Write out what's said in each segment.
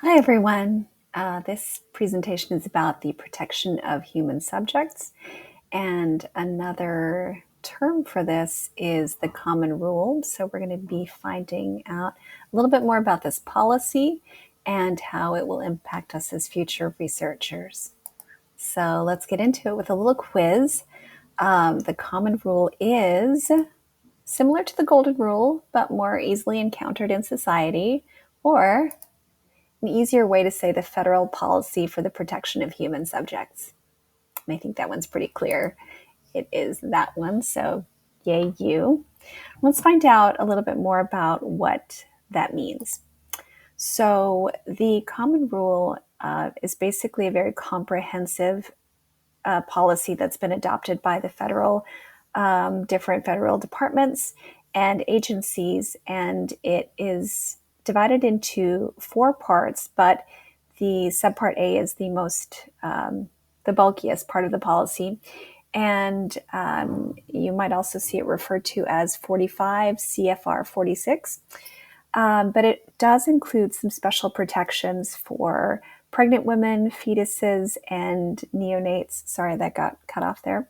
Hi, everyone. This presentation is about the protection of human subjects, and another term for this is the common rule. So we're going to be finding out a little bit more about this policy and how it will impact us as future researchers. So let's get into it with a little quiz. The common rule is similar to the golden rule, but more easily encountered in society, or an easier way to say the federal policy for the protection of human subjects. And I think that one's pretty clear. It is that one. So, yay, you. Let's find out a little bit more about what that means. So, the common rule is basically a very comprehensive policy that's been adopted by the different federal departments and agencies, and it is divided into four parts, but the subpart A is the bulkiest part of the policy. And you might also see it referred to as 45 CFR 46. But it does include some special protections for pregnant women, fetuses, and neonates. Sorry, that got cut off there.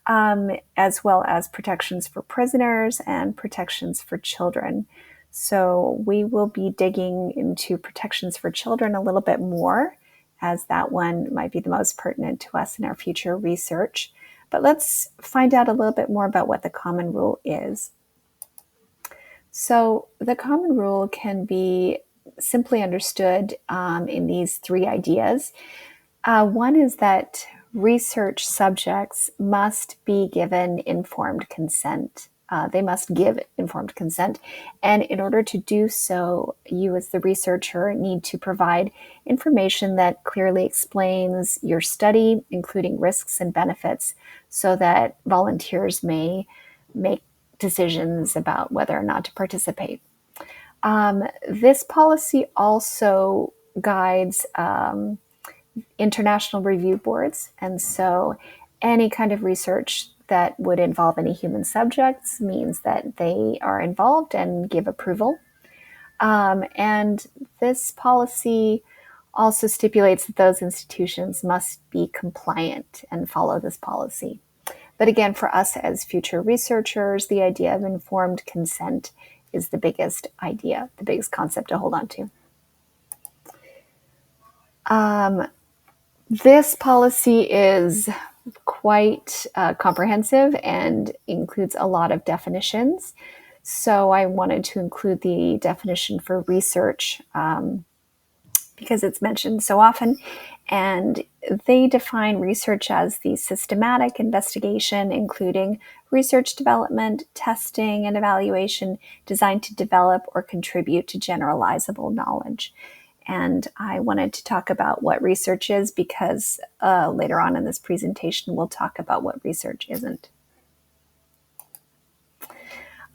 As well as protections for prisoners and protections for children. So we will be digging into protections for children a little bit more, as that one might be the most pertinent to us in our future research. But let's find out a little bit more about what the common rule is. So the common rule can be simply understood in these three ideas. One is that research subjects must be given informed consent. They must give informed consent. And in order to do so, you as the researcher need to provide information that clearly explains your study, including risks and benefits, so that volunteers may make decisions about whether or not to participate. This policy also guides international review boards. And so any kind of research that would involve any human subjects means that they are involved and give approval. And this policy also stipulates that those institutions must be compliant and follow this policy. But again, for us as future researchers, the idea of informed consent is the biggest idea, the biggest concept to hold on to. This policy is quite comprehensive and includes a lot of definitions. So I wanted to include the definition for research because it's mentioned so often. And they define research as the systematic investigation, including research development, testing, and evaluation designed to develop or contribute to generalizable knowledge. And I wanted to talk about what research is because later on in this presentation, we'll talk about what research isn't.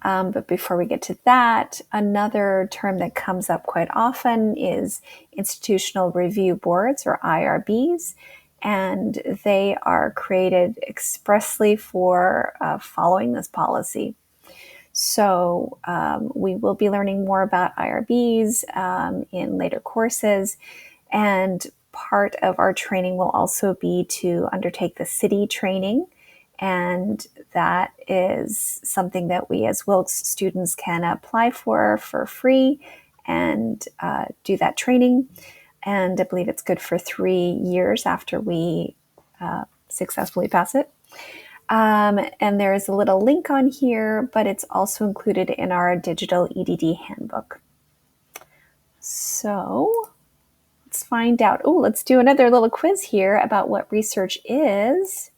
But before we get to that, another term that comes up quite often is institutional review boards, or IRBs, and they are created expressly for following this policy. So we will be learning more about IRBs in later courses, and part of our training will also be to undertake the city training, and that is something that we as Wilkes students can apply for free and do that training. And I believe it's good for 3 years after we successfully pass it. And there is a little link on here, but it's also included in our digital EDD handbook. So let's find out. Oh, let's do another little quiz here about what research is.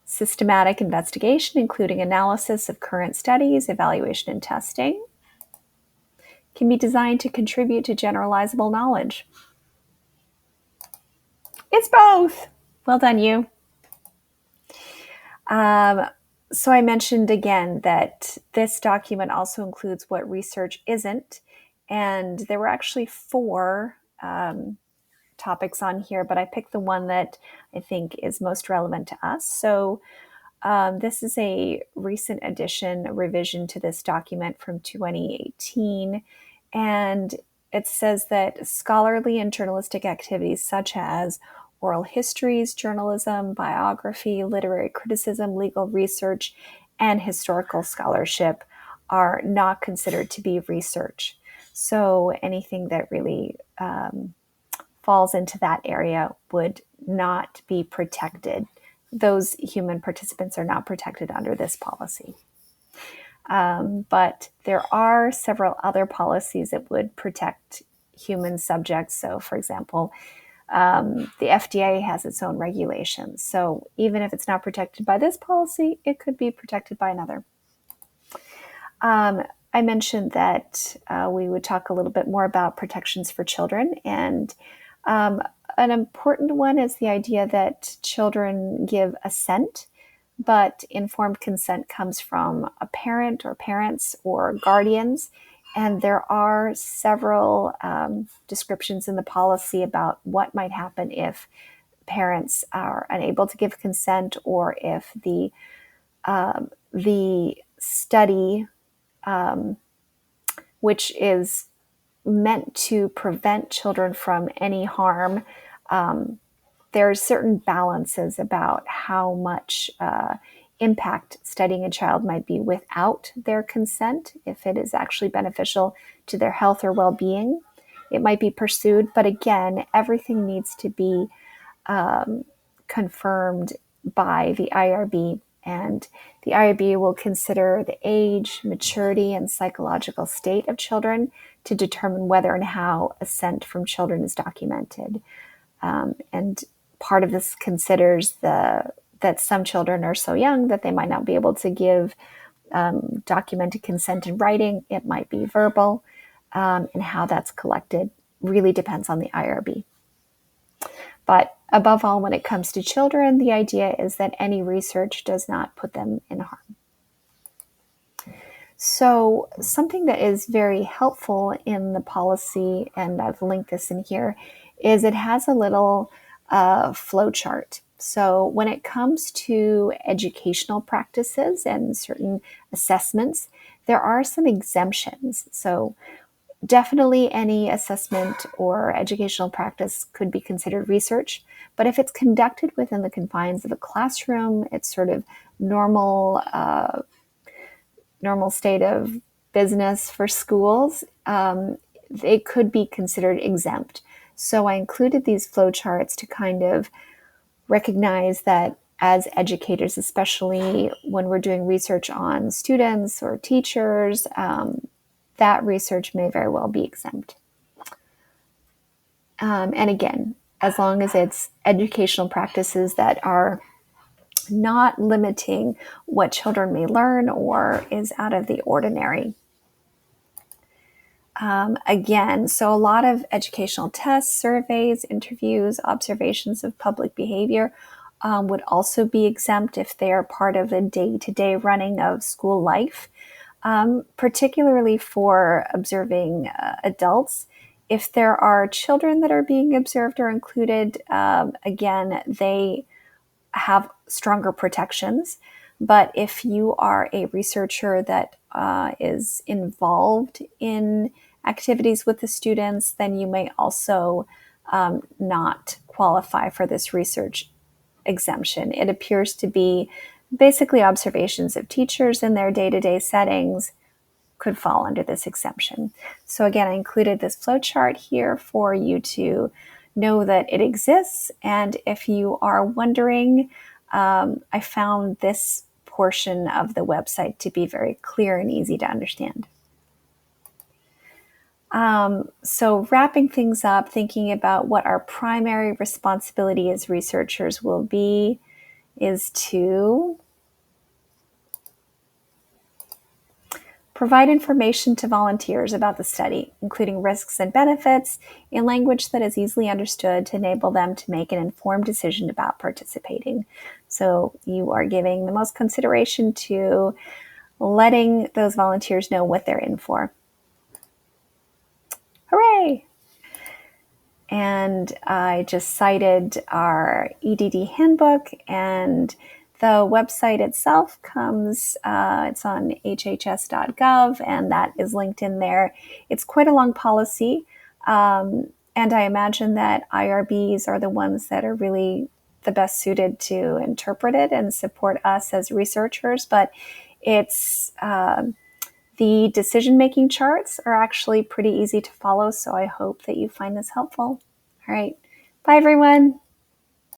Systematic investigation, including analysis of current studies, evaluation, and testing, can be designed to contribute to generalizable knowledge. It's both. Well done, you. So I mentioned again that this document also includes what research isn't, and there were actually 4 topics on here, but I picked the one that I think is most relevant to us. So this is a recent addition, a revision to this document from 2018, and it says that scholarly and journalistic activities such as oral histories, journalism, biography, literary criticism, legal research, and historical scholarship are not considered to be research. So anything that really falls into that area would not be protected. Those human participants are not protected under this policy. But there are several other policies that would protect human subjects. So, for example, the FDA has its own regulations. So even if it's not protected by this policy, it could be protected by another. I mentioned that we would talk a little bit more about protections for children. And an important one is the idea that children give assent, but informed consent comes from a parent or parents or guardians. And there are several descriptions in the policy about what might happen if parents are unable to give consent, or if the study, which is meant to prevent children from any harm, there are certain balances about how much impact studying a child might be without their consent. If it is actually beneficial to their health or well-being, it might be pursued. But again, everything needs to be confirmed by the IRB, and the IRB will consider the age, maturity, and psychological state of children to determine whether and how assent from children is documented. And part of this considers that some children are so young that they might not be able to give documented consent in writing. It might be verbal, and how that's collected really depends on the IRB. But above all, when it comes to children, the idea is that any research does not put them in harm. So something that is very helpful in the policy, and I've linked this in here, is it has a little flow chart. So when it comes to educational practices and certain assessments, there are some exemptions. So definitely any assessment or educational practice could be considered research, but if it's conducted within the confines of a classroom, it's sort of normal state of business for schools, they could be considered exempt. So I included these flowcharts to kind of recognize that as educators, especially when we're doing research on students or teachers, that research may very well be exempt. And again, as long as it's educational practices that are not limiting what children may learn or is out of the ordinary. Again, so a lot of educational tests, surveys, interviews, observations of public behavior would also be exempt if they are part of the day-to-day running of school life, particularly for observing adults. If there are children that are being observed or included, again, they have stronger protections. But if you are a researcher that is involved in activities with the students, then you may also not qualify for this research exemption. It appears to be basically observations of teachers in their day-to-day settings could fall under this exemption. So again, I included this flowchart here for you to know that it exists. And if you are wondering, I found this portion of the website to be very clear and easy to understand. So wrapping things up, thinking about what our primary responsibility as researchers will be is to provide information to volunteers about the study, including risks and benefits, in language that is easily understood to enable them to make an informed decision about participating. So you are giving the most consideration to letting those volunteers know what they're in for. Hooray! And I just cited our EDD handbook, and the website itself comes, it's on hhs.gov, and that is linked in there. It's quite a long policy. And I imagine that IRBs are the ones that are really the best suited to interpret it and support us as researchers. But it's the decision-making charts are actually pretty easy to follow, so I hope that you find this helpful. All right. Bye, everyone.